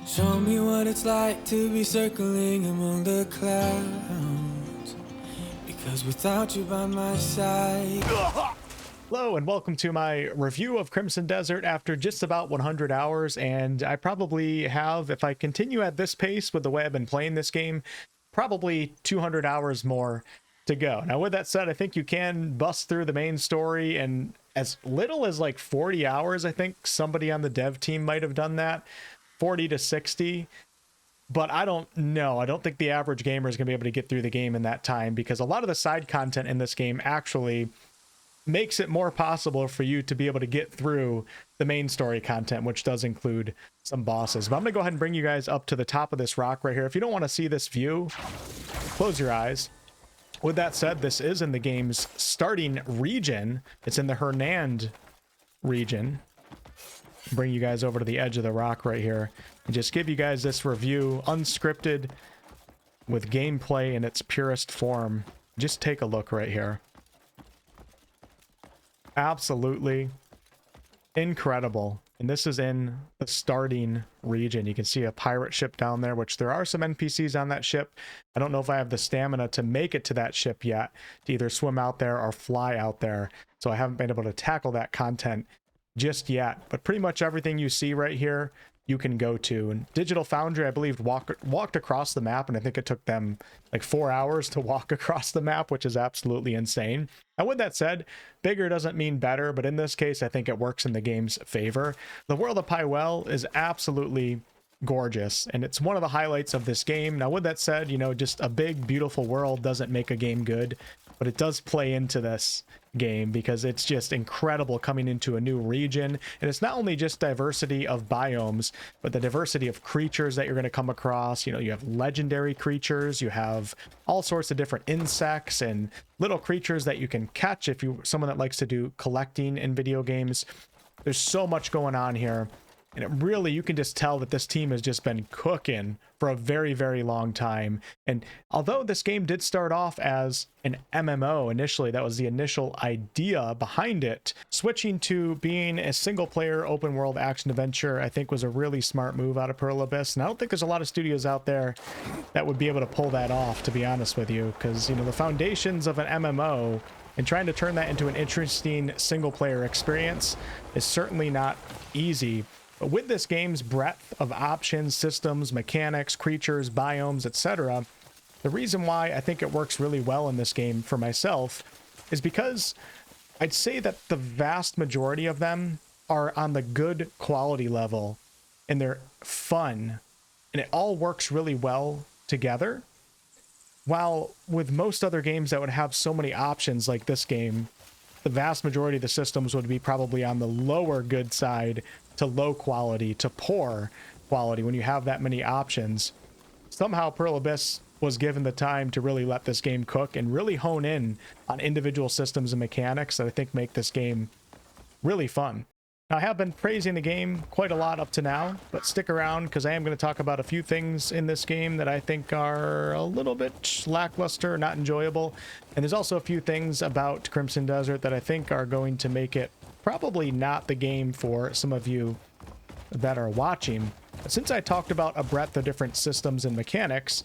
Show me what it's like to be circling among the clouds, because without you by my side. Hello and welcome to my review of Crimson Desert after just about 100 hours, and I probably have, if I continue at this pace with the way I've been playing this game, probably 200 hours more to go. Now with that said, I think you can bust through the main story in as little as like 40 hours. I think somebody on the dev team might have done that, 40 to 60. But I don't know. I don't think the average gamer is going to be able to get through the game in that time, because a lot of the side content in this game actually makes it more possible for you to be able to get through the main story content, which does include some bosses. But I'm going to go ahead and bring you guys up to the top of this rock right here. If you don't want to see this view, close your eyes. With that said, this is in the game's starting region. It's in the Hernand region. Bring you guys over to the edge of the rock right here and just give you guys this review, unscripted, with gameplay in its purest form. Just take a look right here. Absolutely incredible. And this is in the starting region. You can see a pirate ship down there, which there are some NPCs on that ship. I don't know if I have the stamina to make it to that ship yet, to either swim out there or fly out there. So I haven't been able to tackle that content just yet. But pretty much everything you see right here, you can go to. And Digital Foundry, I believe, walked across the map, and I think it took them like 4 hours to walk across the map, which is absolutely insane. And with that said, bigger doesn't mean better, but in this case, I think it works in the game's favor. The world of 𝑝𝑢𝑟𝑐ℎ is absolutely gorgeous, and it's one of the highlights of this game. Now, with that said, you know, just a big, beautiful world doesn't make a game good, but it does play into this game because it's just incredible coming into a new region. And it's not only just diversity of biomes, but the diversity of creatures that you're going to come across. You know, you have legendary creatures, you have all sorts of different insects and little creatures that you can catch if you're someone that likes to do collecting in video games. There's so much going on here. And it really, you can just tell that this team has just been cooking for a very, very long time. And although this game did start off as an MMO initially, that was the initial idea behind it, switching to being a single-player open-world action-adventure, I think was a really smart move out of ℎ𝑒𝑙𝑝𝑠. And I don't think there's a lot of studios out there that would be able to pull that off, to be honest with you, because, you know, the foundations of an MMO and trying to turn that into an interesting single-player experience is certainly not easy. But with this game's breadth of options, systems, mechanics, creatures, biomes, etc., the reason why I think it works really well in this game for myself is because I'd say that the vast majority of them are on the good quality level, and they're fun, and it all works really well together. While with most other games that would have so many options like this game, the vast majority of the systems would be probably on the lower good side to low quality to poor quality when you have that many options. Somehow ℎ𝑒𝑙𝑝𝑠 was given the time to really let this game cook and really hone in on individual systems and mechanics that I think make this game really fun. Now, I have been praising the game quite a lot up to now, but stick around because I am going to talk about a few things in this game that I think are a little bit lackluster, not enjoyable. And there's also a few things about Crimson Desert that I think are going to make it probably not the game for some of you that are watching. But since I talked about a breadth of different systems and mechanics,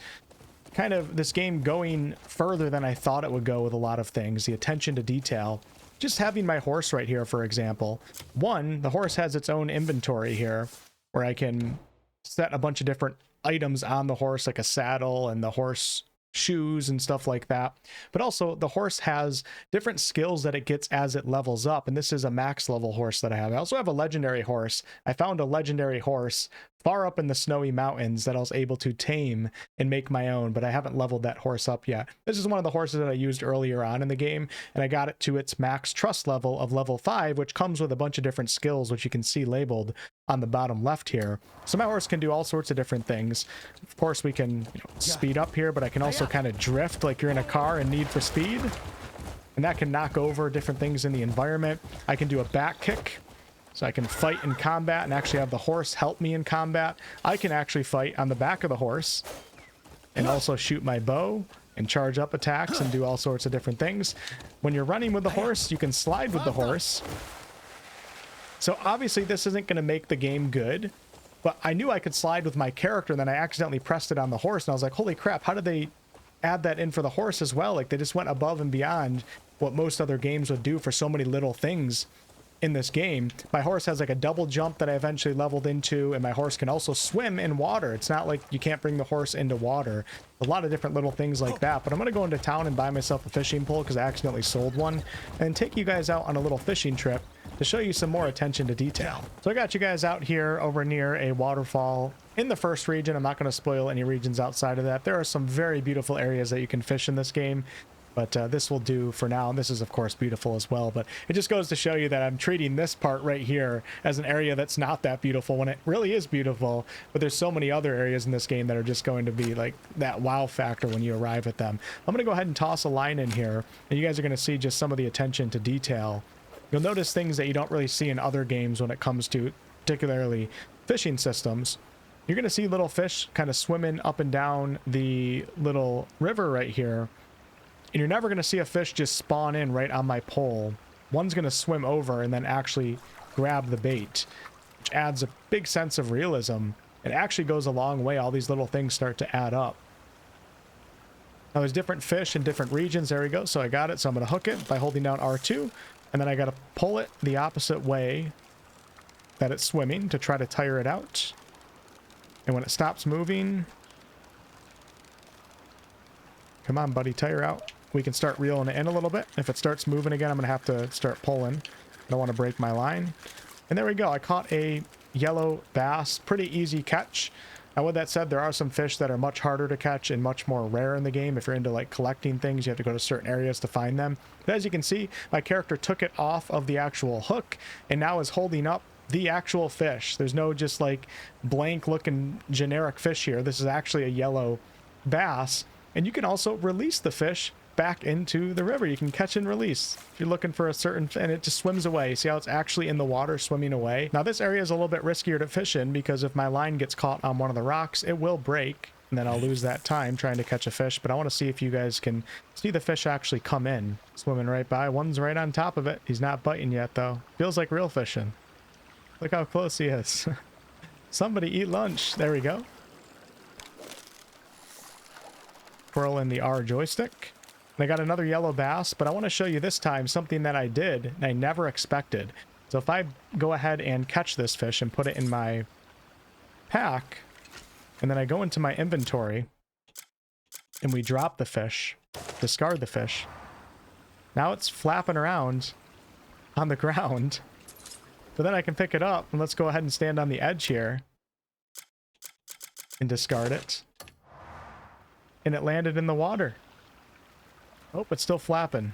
kind of this game going further than I thought it would go with a lot of things, the attention to detail. Just having my horse right here, for example. One, the horse has its own inventory here where I can set a bunch of different items on the horse, like a saddle and the horse shoes and stuff like that. But also the horse has different skills that it gets as it levels up, and this is a max level horse that I have. I also have a legendary horse. I found a legendary horse far up in the snowy mountains that I was able to tame and make my own, but I haven't leveled that horse up yet. This is one of the horses that I used earlier on in the game, and I got it to its max trust level of level 5, which comes with a bunch of different skills, which you can see labeled on the bottom left here. So my horse can do all sorts of different things. Of course, we can, you know, speed up here, but I can also kind of drift like you're in a car in Need for Speed, and that can knock over different things in the environment. I can do a back kick, so I can fight in combat and actually have the horse help me in combat. I can actually fight on the back of the horse and also shoot my bow and charge up attacks and do all sorts of different things. When you're running with the horse, you can slide with the horse. So obviously this isn't going to make the game good, but I knew I could slide with my character, and then I accidentally pressed it on the horse, and I was like, holy crap, how did they add that in for the horse as well? Like, they just went above and beyond what most other games would do for so many little things in this game. My horse has like a double jump that I eventually leveled into, and my horse can also swim in water. It's not like you can't bring the horse into water. A lot of different little things like that. But I'm going to go into town and buy myself a fishing pole because I accidentally sold one, and take you guys out on a little fishing trip to show you some more attention to detail. So I got you guys out here over near a waterfall in the first region. I'm not going to spoil any regions outside of that. There are some very beautiful areas that you can fish in this game, but this will do for now. And this is, of course, beautiful as well. But it just goes to show you that I'm treating this part right here as an area that's not that beautiful when it really is beautiful. But there's so many other areas in this game that are just going to be like that wow factor when you arrive at them. I'm going to go ahead and toss a line in here, and you guys are going to see just some of the attention to detail. You'll notice things that you don't really see in other games when it comes to particularly fishing systems. You're going to see little fish kind of swimming up and down the little river right here. And you're never going to see a fish just spawn in right on my pole. One's going to swim over and then actually grab the bait, which adds a big sense of realism. It actually goes a long way. All these little things start to add up. Now there's different fish in different regions. There we go. So I got it. So I'm going to hook it by holding down R2. And then I got to pull it the opposite way that it's swimming to try to tire it out. And when it stops moving, come on, buddy, tire out. We can start reeling it in a little bit. If it starts moving again, I'm going to have to start pulling. I don't want to break my line. And there we go. I caught a yellow bass. Pretty easy catch. Now, with that said, there are some fish that are much harder to catch and much more rare in the game. If you're into like collecting things, you have to go to certain areas to find them. But as you can see, my character took it off of the actual hook and now is holding up the actual fish. There's no just like blank looking generic fish here. This is actually a yellow bass. And you can also release the fish back into the river. You can catch and release if you're looking for a certain, and it just swims away. See how it's actually in the water swimming away? Now this area is a little bit riskier to fish in because if my line gets caught on one of the rocks, it will break and then I'll lose that time trying to catch a fish. But I want to see if you guys can see the fish actually come in, swimming right by. One's right on top of it. He's not biting yet though. Feels like real fishing. Look how close he is. Somebody eat lunch. There we go. Twirl in the R joystick. And I got another yellow bass, but I want to show you this time something that I did and I never expected. So if I go ahead and catch this fish and put it in my pack, and then I go into my inventory and we drop the fish, discard the fish. Now it's flapping around on the ground. But then I can pick it up, and let's go ahead and stand on the edge here and discard it. And it landed in the water. Oh, it's still flapping.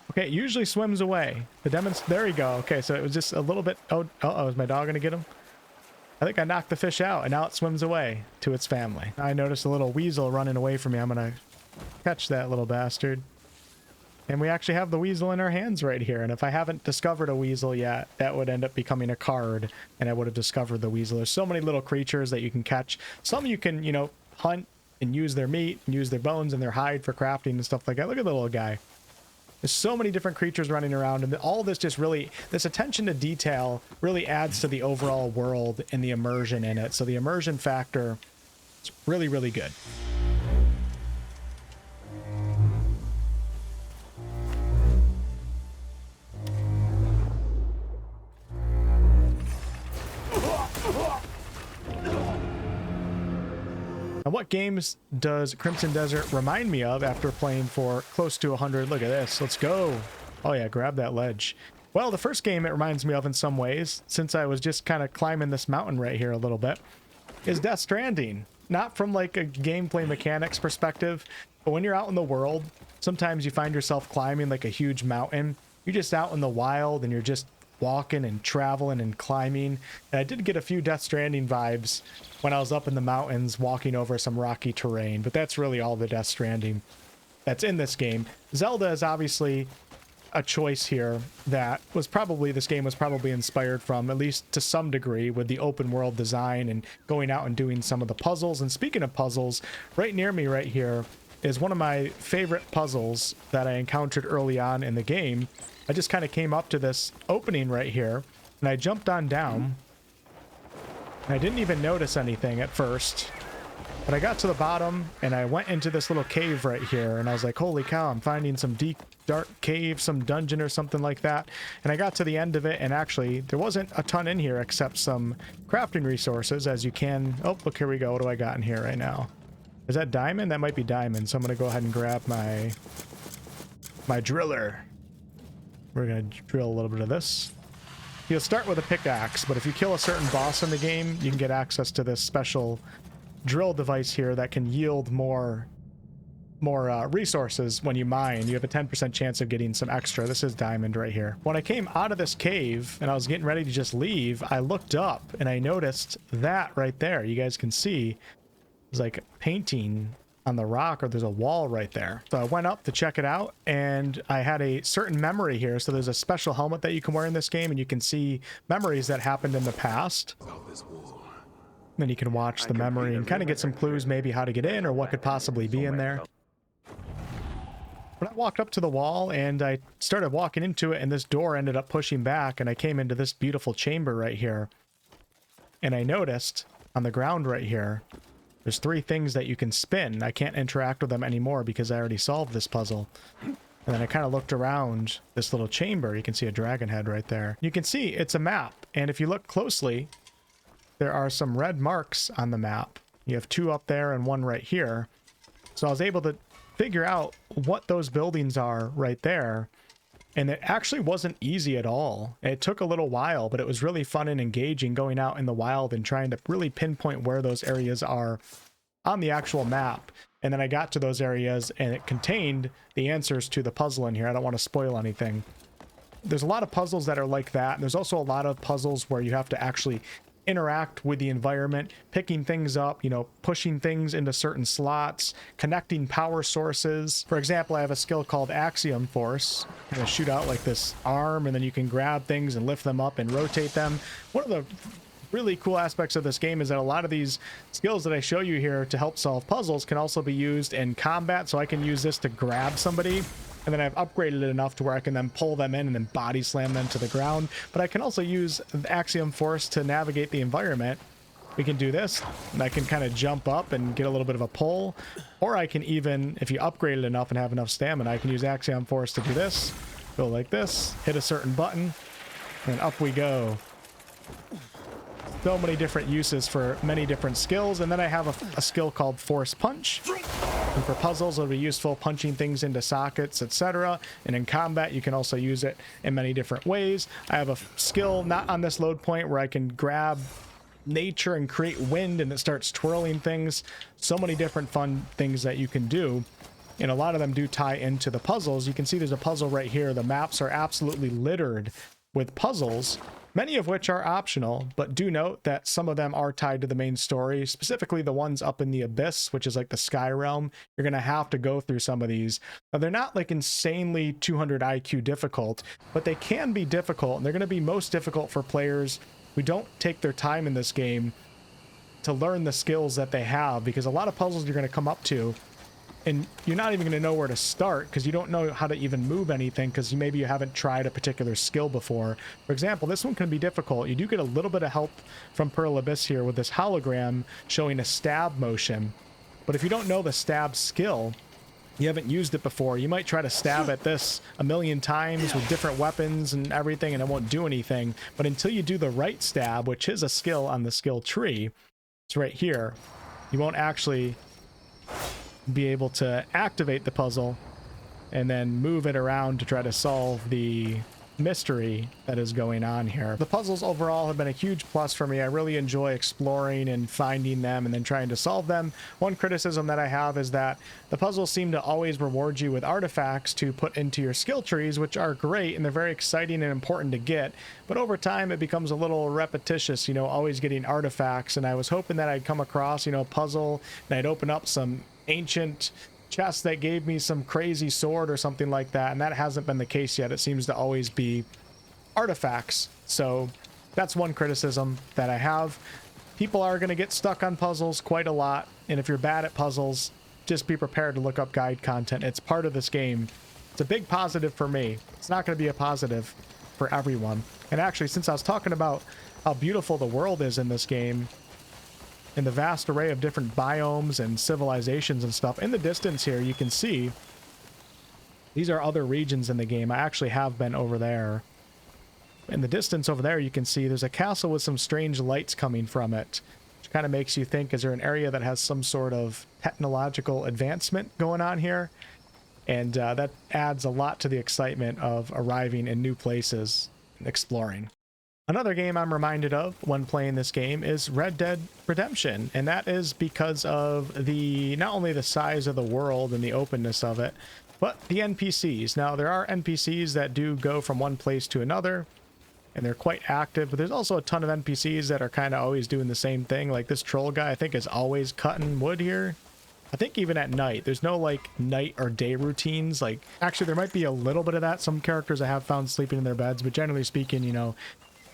Okay, it usually swims away. There we go. Okay, so it was just a little bit... Oh, is my dog going to get him? I think I knocked the fish out, and now it swims away to its family. I noticed a little weasel running away from me. I'm going to catch that little bastard. And we actually have the weasel in our hands right here. And if I haven't discovered a weasel yet, that would end up becoming a card, and I would have discovered the weasel. There's so many little creatures that you can catch. Some you can, you know, hunt and use their meat and use their bones and their hide for crafting and stuff like that. Look at the little guy. There's so many different creatures running around, and all this just really, this attention to detail really adds to the overall world and the immersion in it. So the immersion factor is really, really good. Now, what games does Crimson Desert remind me of after playing for close to 100? Look at this. Let's go. Oh, yeah, grab that ledge. Well, the first game it reminds me of in some ways, since I was just kind of climbing this mountain right here a little bit, is Death Stranding. Not from like a gameplay mechanics perspective, but when you're out in the world, sometimes you find yourself climbing like a huge mountain. You're just out in the wild and you're just walking and traveling and climbing. And I did get a few Death Stranding vibes when I was up in the mountains walking over some rocky terrain, but that's really all the Death Stranding that's in this game. Zelda is obviously a choice here that was probably, this game was probably inspired from, at least to some degree, with the open world design and going out and doing some of the puzzles. And speaking of puzzles, right near me right here is one of my favorite puzzles that I encountered early on in the game. I just kind of came up to this opening right here and I jumped on down I didn't even notice anything at first. But I got to the bottom and I went into this little cave right here and I was like, holy cow, I'm finding some deep, dark cave, some dungeon or something like that. And I got to the end of it and actually there wasn't a ton in here except some crafting resources as you can. Oh, look, here we go. What do I got in here right now? Is that diamond? That might be diamond. So I'm going to go ahead and grab my driller. We're going to drill a little bit of this. You'll start with a pickaxe, but if you kill a certain boss in the game, you can get access to this special drill device here that can yield more resources when you mine. You have a 10% chance of getting some extra. This is diamond right here. When I came out of this cave and I was getting ready to just leave, I looked up and I noticed that right there. You guys can see there's like painting on the rock, or there's a wall right there. So I went up to check it out and I had a certain memory here. So there's a special helmet that you can wear in this game and you can see memories that happened in the past. Then you can watch the memory and kind of get some clues maybe how to get in or what could possibly be in there. But I walked up to the wall and I started walking into it and this door ended up pushing back and I came into this beautiful chamber right here. And I noticed on the ground right here, there's 3 things that you can spin. I can't interact with them anymore because I already solved this puzzle. And then I kind of looked around this little chamber. You can see a dragon head right there. You can see it's a map. And if you look closely, there are some red marks on the map. You have 2 up there and 1 right here. So I was able to figure out what those buildings are right there. And it actually wasn't easy at all. It took a little while, but it was really fun and engaging going out in the wild and trying to really pinpoint where those areas are on the actual map. And then I got to those areas and it contained the answers to the puzzle in here. I don't want to spoil anything. There's a lot of puzzles that are like that. And there's also a lot of puzzles where you have to actually interact with the environment, picking things up, you know, pushing things into certain slots, connecting power sources. For example, I have a skill called Axiom Force. I'm going to shoot out like this arm and then you can grab things and lift them up and rotate them. One of the really cool aspects of this game is that a lot of these skills that I show you here to help solve puzzles can also be used in combat. So I can use this to grab somebody. And then I've upgraded it enough to where I can then pull them in and then body slam them to the ground. But I can also use the Axiom Force to navigate the environment. We can do this, and I can kind of jump up and get a little bit of a pull. Or I can even, if you upgrade it enough and have enough stamina, I can use Axiom Force to do this. Go like this, hit a certain button, and up we go. So many different uses for many different skills. And then I have a skill called Force Punch. And for puzzles, it'll be useful punching things into sockets, etc. And in combat, you can also use it in many different ways. I have a skill not on this load point where I can grab nature and create wind and it starts twirling things. So many different fun things that you can do. And a lot of them do tie into the puzzles. You can see there's a puzzle right here. The maps are absolutely littered with puzzles, many of which are optional, but do note that some of them are tied to the main story, specifically the ones up in the Abyss, which is like the Sky Realm. You're going to have to go through some of these. Now, they're not like insanely 200 IQ difficult, but they can be difficult, and they're going to be most difficult for players who don't take their time in this game to learn the skills that they have, because a lot of puzzles you're going to come up to and you're not even going to know where to start because you don't know how to even move anything because maybe you haven't tried a particular skill before. For example, this one can be difficult. You do get a little bit of help from 𝑝𝑢𝑟𝑐 here with this hologram showing a stab motion. But if you don't know the stab skill, you haven't used it before, you might try to stab at this a million times with different weapons and everything and it won't do anything. But until you do the right stab, which is a skill on the skill tree, it's right here, you won't actually be able to activate the puzzle and then move it around to try to solve the mystery that is going on here. The puzzles overall have been a huge plus for me. I really enjoy exploring and finding them and then trying to solve them. One criticism that I have is that the puzzles seem to always reward you with artifacts to put into your skill trees, which are great and they're very exciting and important to get, but over time it becomes a little repetitious, you know, always getting artifacts. And I was hoping that I'd come across, you know, a puzzle and I'd open up some ancient chest that gave me some crazy sword or something like that, and that hasn't been the case yet. It seems to always be artifacts. So that's one criticism that I have. People are going to get stuck on puzzles quite a lot, and if you're bad at puzzles, just be prepared to look up guide content. It's part of this game. It's a big positive for me. It's not going to be a positive for everyone. And actually, since I was talking about how beautiful the world is in this game, and the vast array of different biomes and civilizations and stuff, in the distance here, you can see these are other regions in the game. I actually have been over there. In the distance over there, you can see there's a castle with some strange lights coming from it, which kind of makes you think, is there an area that has some sort of technological advancement going on here? And that adds a lot to the excitement of arriving in new places and exploring. Another game I'm reminded of when playing this game is Red Dead Redemption, and that is because of the not only the size of the world and the openness of it, but the NPCs. Now, there are NPCs that do go from one place to another, and they're quite active, but there's also a ton of NPCs that are kind of always doing the same thing. Like this troll guy, I think, is always cutting wood here. I think even at night, there's no like night or day routines. Like, actually, there might be a little bit of that. Some characters I have found sleeping in their beds, but generally speaking, you know,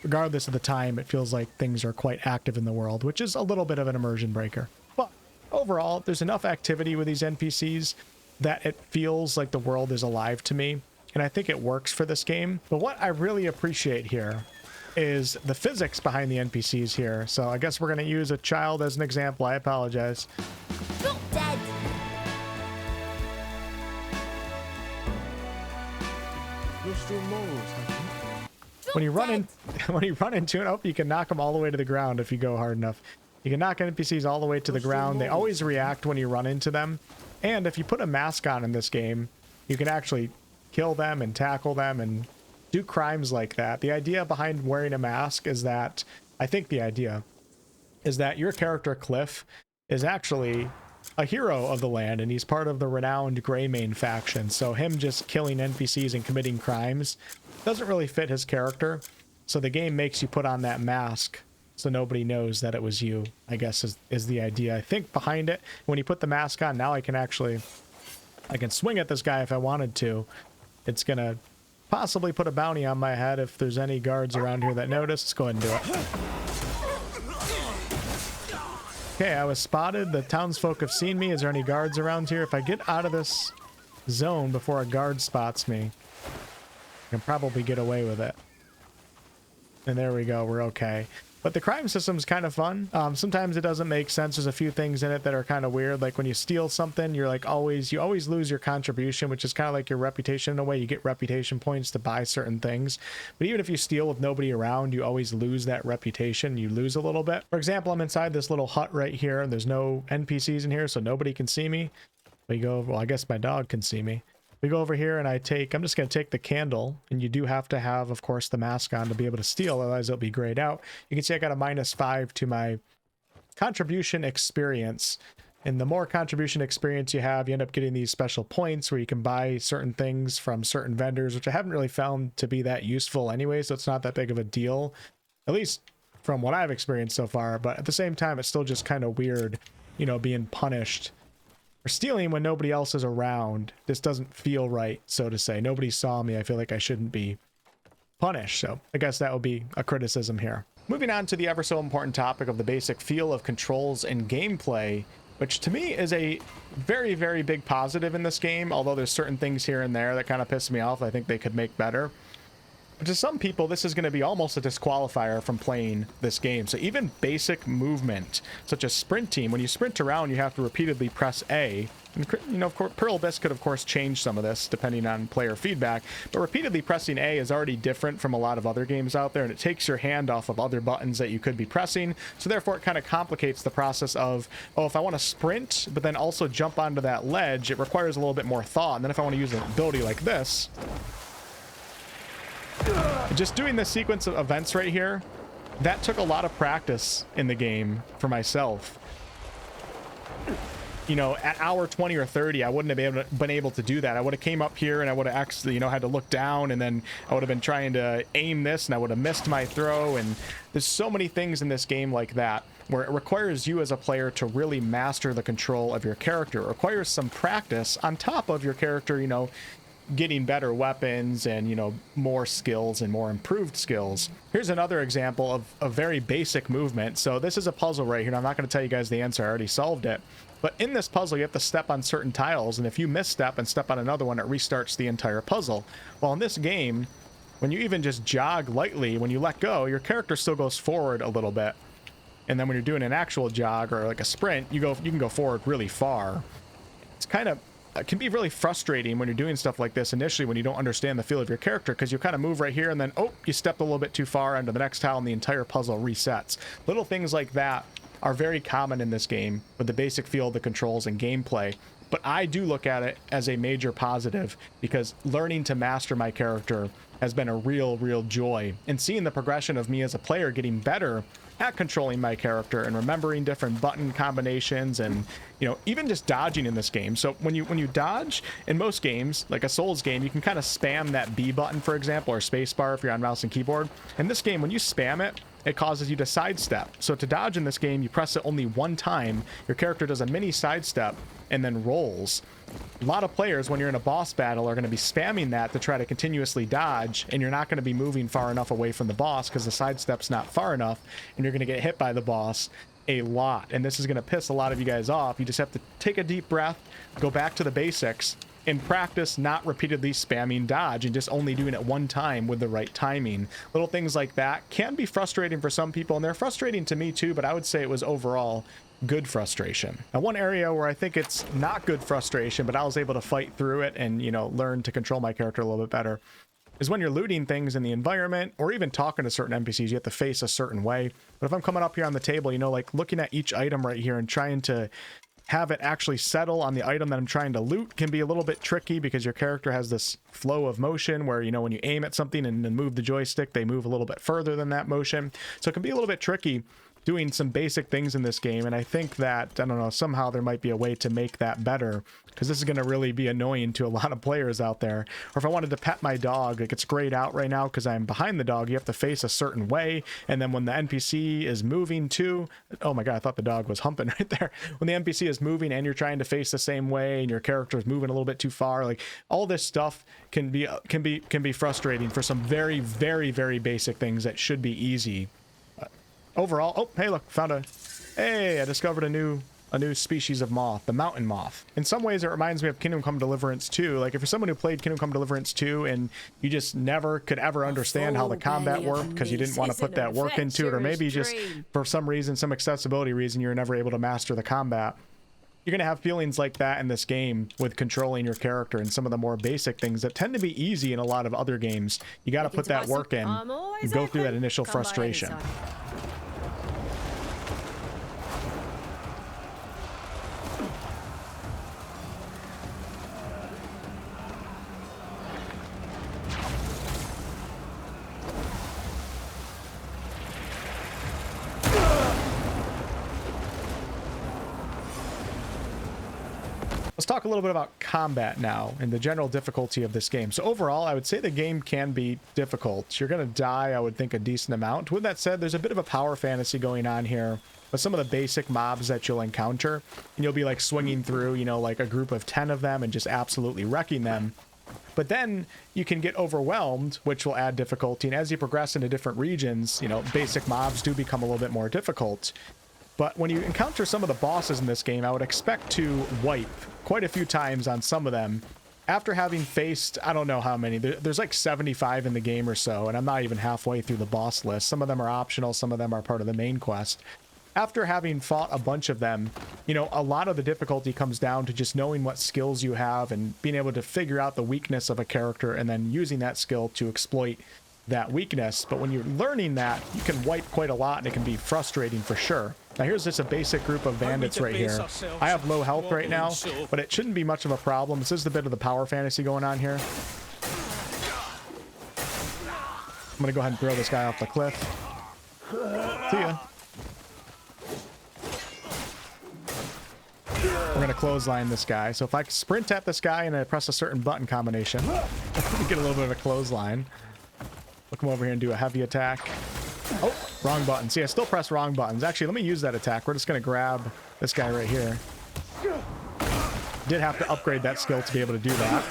regardless of the time, it feels like things are quite active in the world, which is a little bit of an immersion breaker. But overall, there's enough activity with these NPCs that it feels like the world is alive to me, and I think it works for this game. But what I really appreciate here is the physics behind the NPCs here. So I guess we're going to use a child as an example. I apologize. Drop dead. You're still morals, When you run into it, oh, you can knock them all the way to the ground if you go hard enough. You can knock NPCs all the way to the ground. They always react when you run into them. And if you put a mask on in this game, you can actually kill them and tackle them and do crimes like that. The idea behind wearing a mask is that, I think the idea is that your character Cliff is actually a hero of the land, and he's part of the renowned Greymane faction. So him just killing NPCs and committing crimes doesn't really fit his character. So the game makes you put on that mask so nobody knows that it was you, I guess is the idea, I think, behind it. When you put the mask on, now I can swing at this guy if I wanted to. It's gonna possibly put a bounty on my head if there's any guards around here that notice. Let's go ahead and do it. Okay, I was spotted. The townsfolk have seen me. Is there any guards around here? If I get out of this zone before a guard spots me, I can probably get away with it. And there we go. We're okay. But the crime system's kind of fun. Sometimes it doesn't make sense. There's a few things in it that are kind of weird. Like when you steal something, you're like you always lose your contribution, which is kind of like your reputation in a way. You get reputation points to buy certain things. But even if you steal with nobody around, you always lose that reputation. You lose a little bit. For example, I'm inside this little hut right here, and there's no NPCs in here, so nobody can see me. We go, well, I guess my dog can see me. We go over here and I'm just going to take the candle, and you do have to have, of course, the mask on to be able to steal, otherwise it'll be grayed out. You can see I got a -5 to my contribution experience, and the more contribution experience you have, you end up getting these special points where you can buy certain things from certain vendors, which I haven't really found to be that useful anyway, so it's not that big of a deal, at least from what I've experienced so far. But at the same time, it's still just kind of weird, you know, being punished or stealing when nobody else is around. This doesn't feel right, so to say. Nobody saw me. I feel like I shouldn't be punished. So I guess that would be a criticism here. Moving on to the ever so important topic of the basic feel of controls and gameplay, which to me is a very, very big positive in this game, although there's certain things here and there that kind of piss me off. I think they could make better. But to some people, this is going to be almost a disqualifier from playing this game. So even basic movement, such as sprinting, when you sprint around, you have to repeatedly press A. And, you know, of course, 𝑝𝑢𝑟𝑐ℎ could, of course, change some of this depending on player feedback. But repeatedly pressing A is already different from a lot of other games out there, and it takes your hand off of other buttons that you could be pressing. So therefore, it kind of complicates the process of, oh, if I want to sprint, but then also jump onto that ledge, it requires a little bit more thought. And then if I want to use an ability like this, just doing this sequence of events right here, that took a lot of practice in the game for myself. You know, at hour 20 or 30, I wouldn't have been able to do that. I would have came up here and I would have actually, you know, had to look down, and then I would have been trying to aim this and I would have missed my throw. And there's so many things in this game like that where it requires you as a player to really master the control of your character. It requires some practice on top of your character, you know, getting better weapons and, you know, more skills and more improved skills. Here's another example of a very basic movement. So this is a puzzle right here. I'm not going to tell you guys the answer. I already solved it. But in this puzzle, you have to step on certain tiles, and if you misstep and step on another one, it restarts the entire puzzle. Well, in this game, when you even just jog lightly, when you let go, your character still goes forward a little bit. And then when you're doing an actual jog or like a sprint, you can go forward really far. It's kind of, it can be really frustrating when you're doing stuff like this initially when you don't understand the feel of your character, because you kind of move right here and then, oh, you stepped a little bit too far onto the next tile and the entire puzzle resets. Little things like that are very common in this game with the basic feel of the controls and gameplay. But I do look at it as a major positive, because learning to master my character has been a real joy. And seeing the progression of me as a player getting better at controlling my character and remembering different button combinations, and you know, even just dodging in this game. So when you dodge in most games, like a Souls game, you can kind of spam that B button, for example, or spacebar if you're on mouse and keyboard. In this game, when you spam it, it causes you to sidestep. So to dodge in this game, you press it only one time. Your character does a mini sidestep and then rolls. A lot of players, when you're in a boss battle, are going to be spamming that to try to continuously dodge, and you're not going to be moving far enough away from the boss because the sidestep's not far enough, and you're going to get hit by the boss a lot. And this is going to piss a lot of you guys off. You just have to take a deep breath, go back to the basics, and practice not repeatedly spamming dodge and just only doing it one time with the right timing. Little things like that can be frustrating for some people, and they're frustrating to me too, but I would say it was overall good frustration. Now, one area where I think it's not good frustration, but I was able to fight through it and, you know, learn to control my character a little bit better, is when you're looting things in the environment or even talking to certain NPCs, you have to face a certain way. But if I'm coming up here on the table, you know, like looking at each item right here and trying to have it actually settle on the item that I'm trying to loot can be a little bit tricky, because your character has this flow of motion where, you know, when you aim at something and then move the joystick, they move a little bit further than that motion. So it can be a little bit tricky doing some basic things in this game, and I think that, I don't know, somehow there might be a way to make that better, because this is going to really be annoying to a lot of players out there. Or if I wanted to pet my dog, like it's grayed out right now because I'm behind the dog, you have to face a certain way, and then when the NPC is moving too, oh my god, I thought the dog was humping right there. When the NPC is moving and you're trying to face the same way and your character is moving a little bit too far, like all this stuff can be frustrating for some very basic things that should be easy. Overall, oh, hey, look, I discovered a new species of moth, the mountain moth. In some ways, it reminds me of Kingdom Come Deliverance 2. Like, if you're someone who played Kingdom Come Deliverance 2 and you just never could ever understand how the combat worked because you didn't want to put that work into it, or maybe just for some reason, some accessibility reason, you're never able to master the combat, you're going to have feelings like that in this game with controlling your character and some of the more basic things that tend to be easy in a lot of other games. You got to put that work in and go through that initial frustration. Let's talk a little bit about combat now and the general difficulty of this game. So overall, I would say the game can be difficult. You're going to die, I would think, a decent amount. With that said, there's a bit of a power fantasy going on here with some of the basic mobs that you'll encounter. And you'll be like swinging through, you know, like a group of 10 of them and just absolutely wrecking them. But then you can get overwhelmed, which will add difficulty. And as you progress into different regions, you know, basic mobs do become a little bit more difficult. But when you encounter some of the bosses in this game, I would expect to wipe quite a few times on some of them after having faced, I don't know how many. There's like 75 in the game or so, and I'm not even halfway through the boss list. Some of them are optional, some of them are part of the main quest. After having fought a bunch of them, you know, a lot of the difficulty comes down to just knowing what skills you have and being able to figure out the weakness of a character and then using that skill to exploit that weakness. But when you're learning that, you can wipe quite a lot and it can be frustrating for sure. Now here's just a basic group of bandits right here. I have low health right now, but it shouldn't be much of a problem. This is the bit of the power fantasy going on here. I'm gonna go ahead and throw this guy off the cliff. See ya. We're gonna clothesline this guy. So if I sprint at this guy and I press a certain button combination, I get a little bit of a clothesline. We'll come over here and do a heavy attack. Oh, wrong button. See, I still press wrong buttons. Actually, let me use that attack. We're just going to grab this guy right here. Did have to upgrade that skill to be able to do that.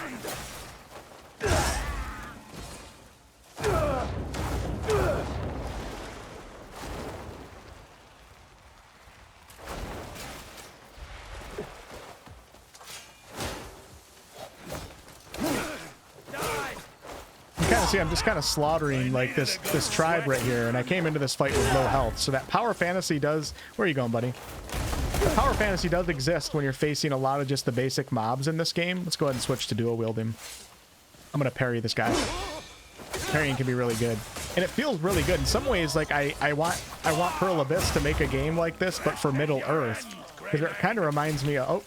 see, I'm just kind of slaughtering like this tribe right here, and I came into this fight with low health. So that power fantasy does... Where are you going, buddy? The power fantasy does exist when you're facing a lot of just the basic mobs in this game. Let's go ahead and switch to dual wielding. I'm gonna parry this guy. Parrying can be really good, and it feels really good in some ways. Like I want 𝑝𝑢𝑟𝑒 to make a game like this, but for Middle Earth, because it kind of reminds me of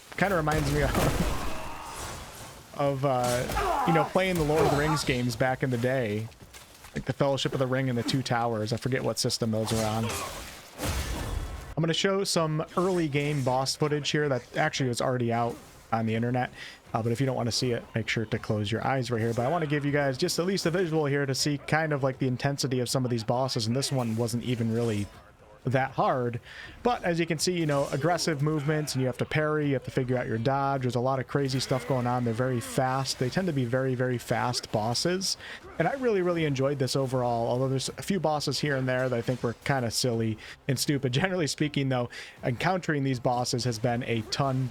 you know, playing the Lord of the Rings games back in the day, like the Fellowship of the Ring and the Two Towers. I forget what system those are on. I'm going to show some early game boss footage here that actually was already out on the internet. But if you don't want to see it, make sure to close your eyes right here. But I want to give you guys just at least a visual here to see kind of like the intensity of some of these bosses. And this one wasn't even really that hard. But as you can see, you know, aggressive movements, and you have to parry, you have to figure out your dodge. There's a lot of crazy stuff going on. They're very fast. They tend to be very, very fast bosses. And I really, really enjoyed this overall, although there's a few bosses here and there that I think were kind of silly and stupid. Generally speaking, though, encountering these bosses has been a ton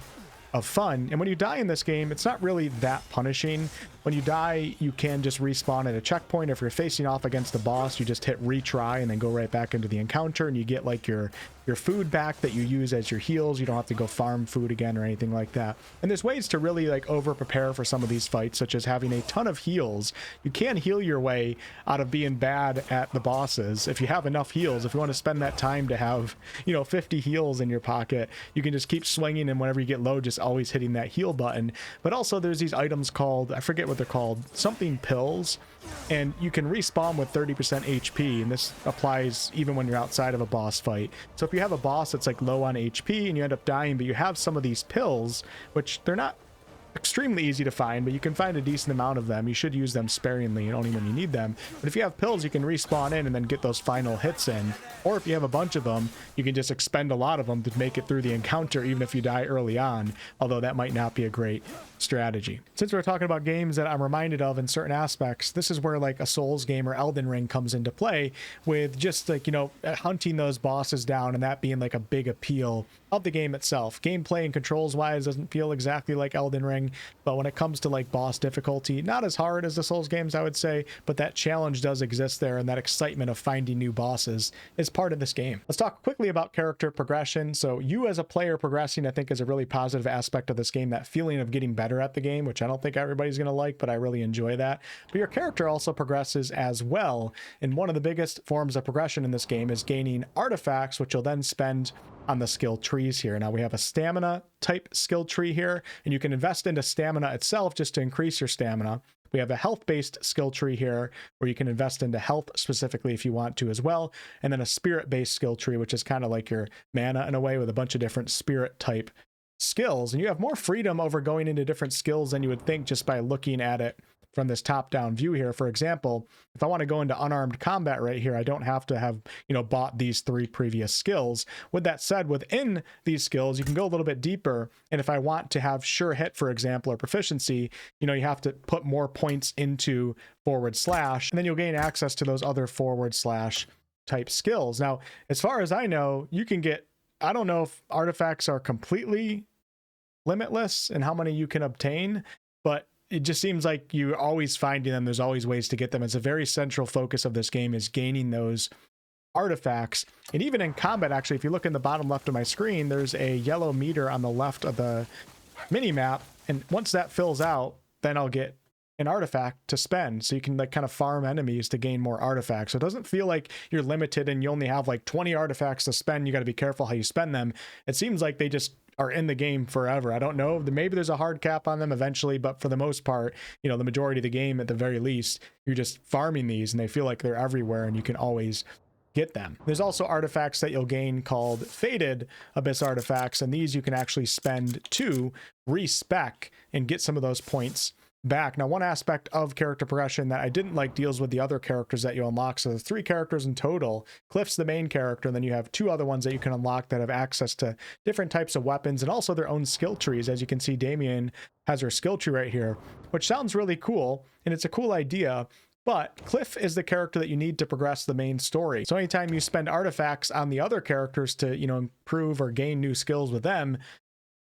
of fun. And when you die in this game, it's not really that punishing. When you die, you can just respawn at a checkpoint. If you're facing off against the boss, you just hit retry and then go right back into the encounter, and you get like your food back that you use as your heals. You don't have to go farm food again or anything like that. And there's ways to really like over prepare for some of these fights, such as having a ton of heals. You can heal your way out of being bad at the bosses if you have enough heals. If you want to spend that time to have, you know, 50 heals in your pocket, you can just keep swinging, and whenever you get low, just always hitting that heal button. But also there's these items called, I forget what they're called, something pills, and you can respawn with 30% HP, and this applies even when you're outside of a boss fight. So if you have a boss that's like low on HP and you end up dying, but you have some of these pills, which they're not extremely easy to find, but you can find a decent amount of them. You should use them sparingly and only when you need them. But if you have pills, you can respawn in and then get those final hits in. Or if you have a bunch of them, you can just expend a lot of them to make it through the encounter, even if you die early on, although that might not be a great strategy. Since we're talking about games that I'm reminded of in certain aspects, this is where like a Souls game or Elden Ring comes into play, with just like, you know, hunting those bosses down and that being like a big appeal of the game itself. Gameplay and controls wise doesn't feel exactly like Elden Ring, but when it comes to like boss difficulty, not as hard as the Souls games, I would say, but that challenge does exist there, and that excitement of finding new bosses is part of this game. Let's talk quickly about character progression. So you as a player progressing, I think, is a really positive aspect of this game, that feeling of getting better at the game, which I don't think everybody's going to like, but I really enjoy that. But your character also progresses as well, and one of the biggest forms of progression in this game is gaining artifacts, which you'll then spend on the skill trees here. Now we have a stamina type skill tree here, and you can invest into stamina itself just to increase your stamina. We have a health-based skill tree here where you can invest into health specifically if you want to as well. And then a spirit-based skill tree, which is kind of like your mana in a way, with a bunch of different spirit type skills. And you have more freedom over going into different skills than you would think just by looking at it from this top-down view here. For example, if I want to go into unarmed combat right here, I don't have to have, you know, bought these 3 previous skills. With that said, within these skills, you can go a little bit deeper. And if I want to have sure hit, for example, or proficiency, you know, you have to put more points into /, and then you'll gain access to those other / type skills. Now, as far as I know, you can get, I don't know if artifacts are completely limitless in how many you can obtain, but it just seems like you're always finding them. There's always ways to get them. It's a very central focus of this game, is gaining those artifacts. And even in combat, actually, if you look in the bottom left of my screen, there's a yellow meter on the left of the mini map. And once that fills out, then I'll get an artifact to spend. So you can like kind of farm enemies to gain more artifacts. So it doesn't feel like you're limited and you only have like 20 artifacts to spend. You got to be careful how you spend them. It seems like they just are in the game forever. I don't know. Maybe there's a hard cap on them eventually, but for the most part, you know, the majority of the game, at the very least, you're just farming these and they feel like they're everywhere and you can always get them. There's also artifacts that you'll gain called Faded Abyss artifacts, and these you can actually spend to respec and get some of those points back. Now, one aspect of character progression that I didn't like deals with the other characters that you unlock. So there's 3 characters in total. Cliff's the main character, and then you have 2 other ones that you can unlock that have access to different types of weapons and also their own skill trees. As you can see, Damien has her skill tree right here, which sounds really cool, and it's a cool idea. But Cliff is the character that you need to progress the main story. So anytime you spend artifacts on the other characters to, you know, improve or gain new skills with them,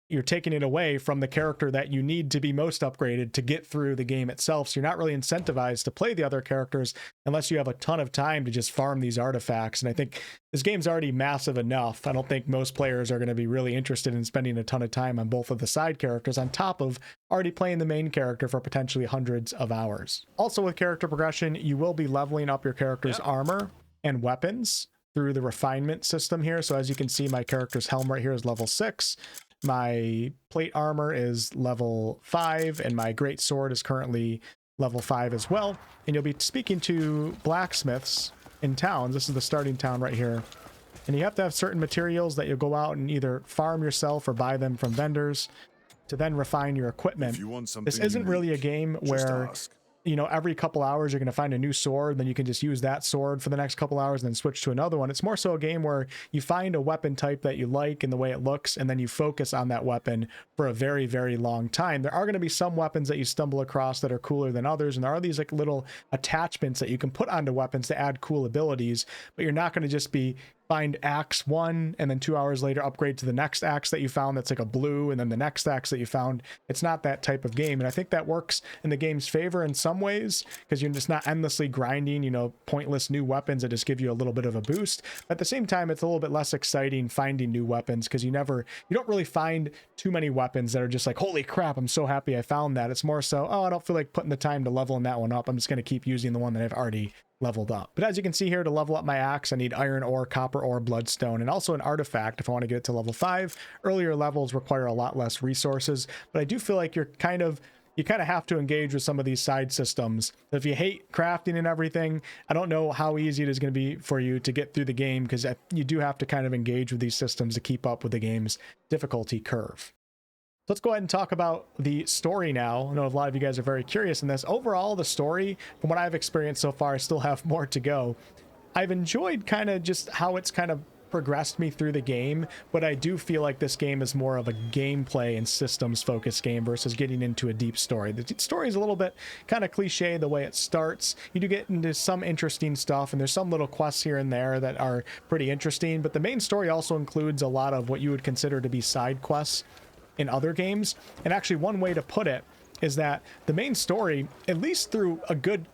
you're taking it away from the character that you need to be most upgraded to get through the game itself. So you're not really incentivized to play the other characters unless you have a ton of time to just farm these artifacts. And I think this game's already massive enough. I don't think most players are going to be really interested in spending a ton of time on both of the side characters on top of already playing the main character for potentially hundreds of hours. Also with character progression, you will be leveling up your character's armor and weapons through the refinement system here. So as you can see, my character's helm right here is level 6. My plate armor is level 5, and my great sword is currently level 5 as well. And you'll be speaking to blacksmiths in towns. This is the starting town right here. And you have to have certain materials that you'll go out and either farm yourself or buy them from vendors to then refine your equipment. This isn't really a game where you know, every couple hours you're going to find a new sword, then you can just use that sword for the next couple hours and then switch to another one. It's more so a game where you find a weapon type that you like and the way it looks, and then you focus on that weapon for a very, very long time. There are going to be some weapons that you stumble across that are cooler than others, and there are these like little attachments that you can put onto weapons to add cool abilities, but you're not going to just be find axe 1 and then 2 hours later upgrade to the next axe that you found that's like a blue, and then the next axe that you found. It's not that type of game, and I think that works in the game's favor in some ways because you're just not endlessly grinding, you know, pointless new weapons that just give you a little bit of a boost. But at the same time, it's a little bit less exciting finding new weapons because you don't really find too many weapons that are just like, holy crap, I'm so happy I found that. It's more so, oh, I don't feel like putting the time to leveling that one up. I'm just going to keep using the one that I've already leveled up. But as you can see here, to level up my axe, I need iron ore, copper ore, bloodstone, and also an artifact if I want to get it to level 5. Earlier levels require a lot less resources, but I do feel like you kind of have to engage with some of these side systems. If you hate crafting and everything, I don't know how easy it is going to be for you to get through the game because you do have to kind of engage with these systems to keep up with the game's difficulty curve. Let's go ahead and talk about the story now. I know a lot of you guys are very curious in this. Overall, the story, from what I've experienced so far, I still have more to go. I've enjoyed kind of just how it's kind of progressed me through the game, but I do feel like this game is more of a gameplay and systems focused game versus getting into a deep story. The story is a little bit kind of cliche the way it starts. You do get into some interesting stuff, and there's some little quests here and there that are pretty interesting, but the main story also includes a lot of what you would consider to be side quests in other games. And actually, one way to put it is that the main story, at least through a good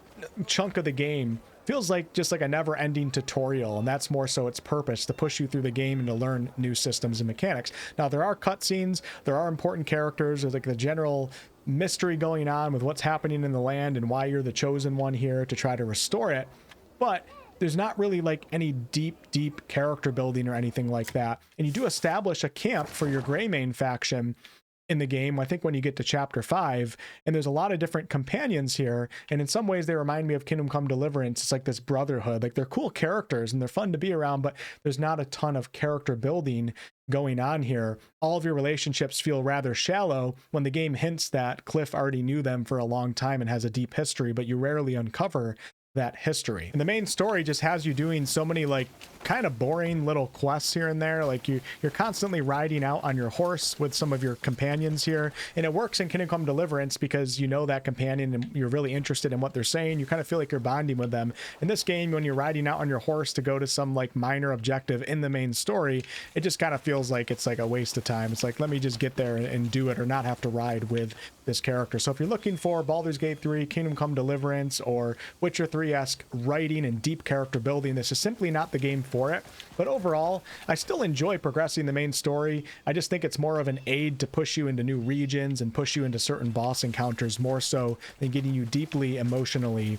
chunk of the game, feels like just like a never-ending tutorial, and that's more so its purpose, to push you through the game and to learn new systems and mechanics. Now, there are cutscenes, there are important characters, there's like the general mystery going on with what's happening in the land and why you're the chosen one here to try to restore it, but there's not really like any deep character building or anything like that. And you do establish a camp for your Greymane faction in the game, I think when you get to chapter 5, and there's a lot of different companions here, and in some ways they remind me of Kingdom Come Deliverance. It's like this brotherhood. Like, they're cool characters and they're fun to be around, but there's not a ton of character building going on here. All of your relationships feel rather shallow when the game hints that Cliff already knew them for a long time and has a deep history, but you rarely uncover that history. And the main story just has you doing so many like kind of boring little quests here and there. Like you're constantly riding out on your horse with some of your companions here, and it works in Kingdom Come Deliverance because you know that companion and you're really interested in what they're saying. You kind of feel like you're bonding with them. In this game, when you're riding out on your horse to go to some like minor objective in the main story, it just kind of feels like it's like a waste of time. It's like, let me just get there and do it, or not have to ride with this character. So if you're looking for Baldur's Gate 3, Kingdom Come Deliverance, or Witcher 3-esque writing and deep character building, this is simply not the game for it. But overall, I still enjoy progressing the main story. I just think it's more of an aid to push you into new regions and push you into certain boss encounters, more so than getting you deeply emotionally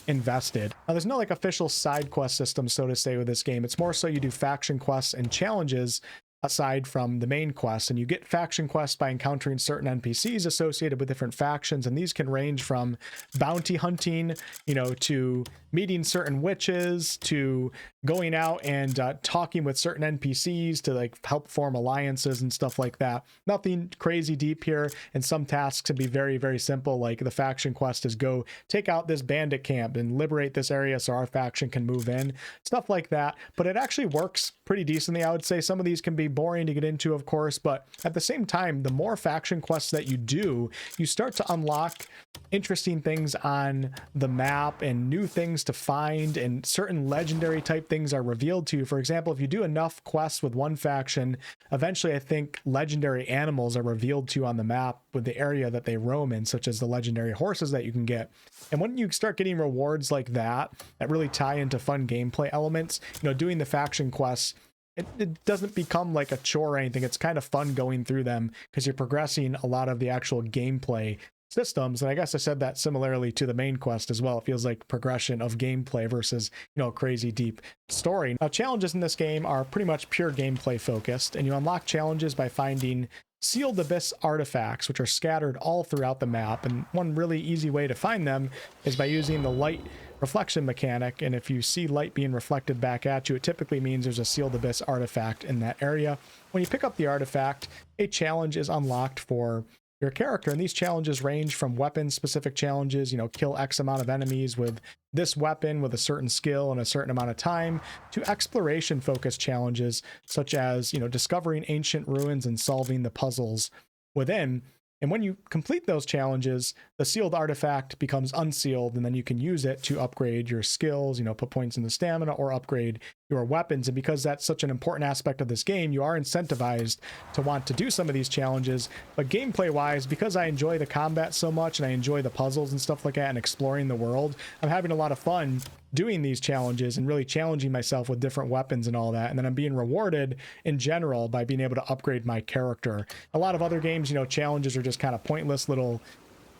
invested. Now, there's no like official side quest system, so to say, with this game. It's more so you do faction quests and challenges aside from the main quest, and you get faction quests by encountering certain NPCs associated with different factions, and these can range from bounty hunting, you know, to meeting certain witches, to going out and talking with certain NPCs to like help form alliances and stuff like that. Nothing crazy deep here, and some tasks can be very, very simple, like the faction quest is go take out this bandit camp and liberate this area so our faction can move in, stuff like that. But it actually works pretty decently, I would say. Some of these can be boring to get into, of course, but at the same time, the more faction quests that you do, you start to unlock interesting things on the map and new things to find, and certain legendary type things are revealed to you. For example, if you do enough quests with one faction, eventually I think legendary animals are revealed to you on the map with the area that they roam in, such as the legendary horses that you can get. And when you start getting rewards like that really tie into fun gameplay elements, you know, doing the faction quests, it doesn't become like a chore or anything. It's kind of fun going through them because you're progressing a lot of the actual gameplay systems. And I guess I said that similarly to the main quest as well. It feels like progression of gameplay versus, you know, crazy deep story. Now, challenges in this game are pretty much pure gameplay focused, and you unlock challenges by finding sealed abyss artifacts, which are scattered all throughout the map. And one really easy way to find them is by using the light reflection mechanic. And if you see light being reflected back at you, it typically means there's a sealed abyss artifact in that area. When you pick up the artifact, a challenge is unlocked for your character, and these challenges range from weapon specific challenges, you know, kill X amount of enemies with this weapon with a certain skill in a certain amount of time, to exploration focused challenges such as, you know, discovering ancient ruins and solving the puzzles within. And when you complete those challenges, the sealed artifact becomes unsealed, and then you can use it to upgrade your skills, you know, put points in the stamina or upgrade your weapons. And because that's such an important aspect of this game, you are incentivized to want to do some of these challenges. But gameplay wise, because I enjoy the combat so much and I enjoy the puzzles and stuff like that and exploring the world, I'm having a lot of fun doing these challenges and really challenging myself with different weapons and all that. And then I'm being rewarded in general by being able to upgrade my character. A lot of other games, you know, challenges are just kind of pointless little,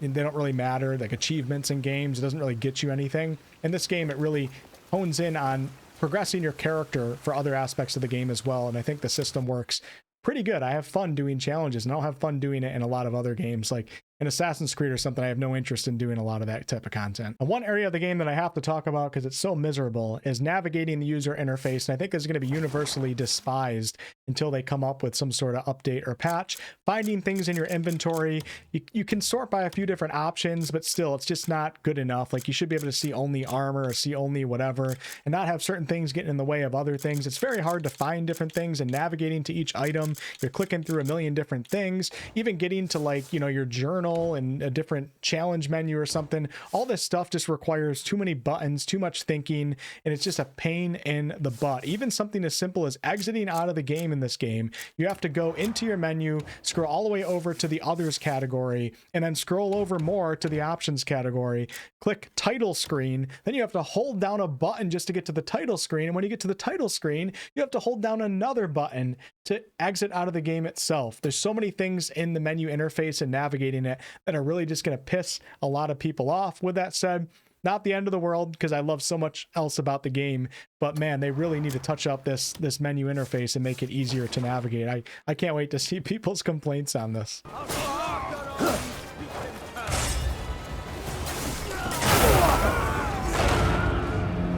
they don't really matter, like achievements in games. It doesn't really get you anything. In this game, it really hones in on progressing your character for other aspects of the game as well. And I think the system works pretty good. I have fun doing challenges, and I don't have fun doing it in a lot of other games. Like in Assassin's Creed or something, I have no interest in doing a lot of that type of content. And one area of the game that I have to talk about because it's so miserable is navigating the user interface. And I think it's going to be universally despised until they come up with some sort of update or patch. Finding things in your inventory, you can sort by a few different options, but still it's just not good enough. Like you should be able to see only armor or see only whatever and not have certain things get in the way of other things. It's very hard to find different things, and navigating to each item, you're clicking through a million different things, even getting to, like, you know, your journal and a different challenge menu or something. All this stuff just requires too many buttons, too much thinking, and it's just a pain in the butt. Even something as simple as exiting out of the game in this game, you have to go into your menu, scroll all the way over to the others category, and then scroll over more to the options category, click title screen, then you have to hold down a button just to get to the title screen, and when you get to the title screen, you have to hold down another button to exit out of the game itself. There's so many things in the menu interface and navigating it that are really just going to piss a lot of people off. With that said, not the end of the world because I love so much else about the game, but man, they really need to touch up this menu interface and make it easier to navigate. I can't wait to see people's complaints on this.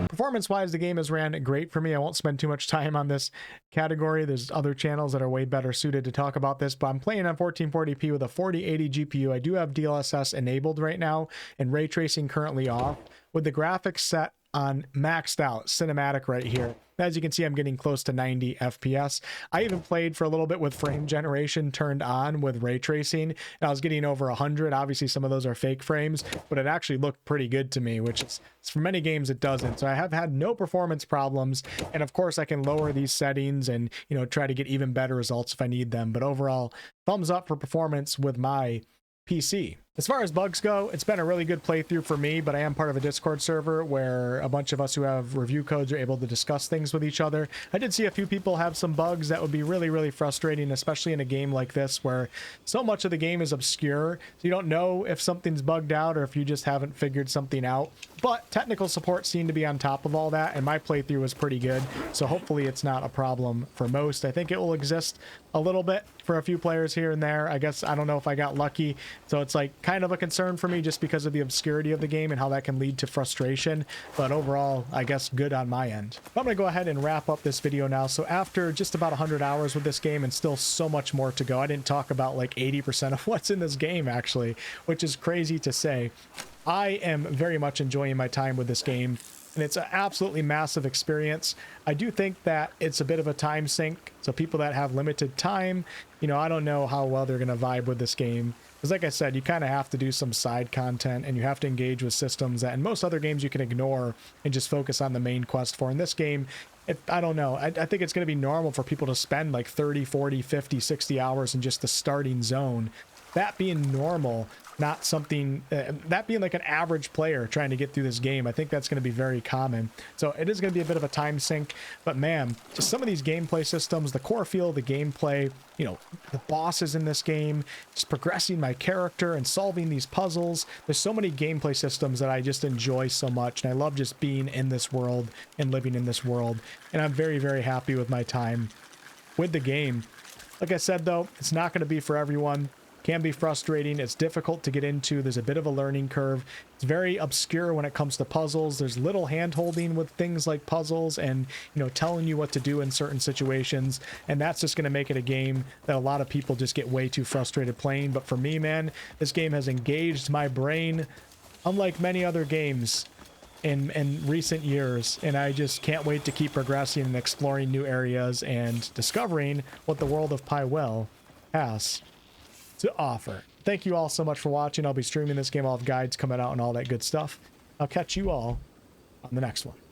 Performance-wise, the game has ran great for me. I won't spend too much time on this category. There's other channels that are way better suited to talk about this, but I'm playing on 1440p with a 4080 GPU. I do have DLSS enabled right now and ray tracing currently off, with the graphics set on maxed out cinematic right here. As you can see, I'm getting close to 90 FPS. I even played for a little bit with frame generation turned on with ray tracing, and I was getting over 100. Obviously, some of those are fake frames, but it actually looked pretty good to me, which is, for many games it doesn't. So I have had no performance problems, and of course I can lower these settings and, you know, try to get even better results if I need them. But overall, thumbs up for performance with my PC. As far as bugs go, it's been a really good playthrough for me, but I am part of a Discord server where a bunch of us who have review codes are able to discuss things with each other. I did see a few people have some bugs that would be really, really frustrating, especially in a game like this where so much of the game is obscure, so you don't know if something's bugged out or if you just haven't figured something out. But technical support seemed to be on top of all that, and my playthrough was pretty good, so hopefully it's not a problem for most. I think it will exist a little bit for a few players here and there. I guess I don't know if I got lucky, so it's like kind of a concern for me just because of the obscurity of the game and how that can lead to frustration, but overall I guess good on my end. I'm gonna go ahead and wrap up this video now. So after just about 100 hours with this game and still so much more to go, I didn't talk about like 80% of what's in this game actually, which is crazy to say. I am very much enjoying my time with this game. and it's an absolutely massive experience. I do think that it's a bit of a time sink, so people that have limited time, you know, I don't know how well they're going to vibe with this game. Because like I said, you kind of have to do some side content, and you have to engage with systems that in most other games you can ignore and just focus on the main quest for. In this game, I don't know. I think it's going to be normal for people to spend like 30, 40, 50, 60 hours in just the starting zone. That being normal, not something, that being like an average player trying to get through this game, I think that's going to be very common. So it is going to be a bit of a time sink, but man, just some of these gameplay systems, the core feel of the gameplay, you know, the bosses in this game, just progressing my character and solving these puzzles. There's so many gameplay systems that I just enjoy so much, and I love just being in this world and living in this world, and I'm very, very happy with my time with the game. Like I said, though, it's not going to be for everyone. Can be frustrating. It's difficult to get into. There's a bit of a learning curve. It's very obscure when it comes to puzzles. There's little hand-holding with things like puzzles and, you know, telling you what to do in certain situations, and that's just going to make it a game that a lot of people just get way too frustrated playing. But for me, man, this game has engaged my brain unlike many other games in recent years, and I just can't wait to keep progressing and exploring new areas and discovering what the world of 𝑝𝑢𝑟𝑡 has to offer. Thank you all so much for watching. I'll be streaming this game. I'll have guides coming out and all that good stuff. I'll catch you all on the next one.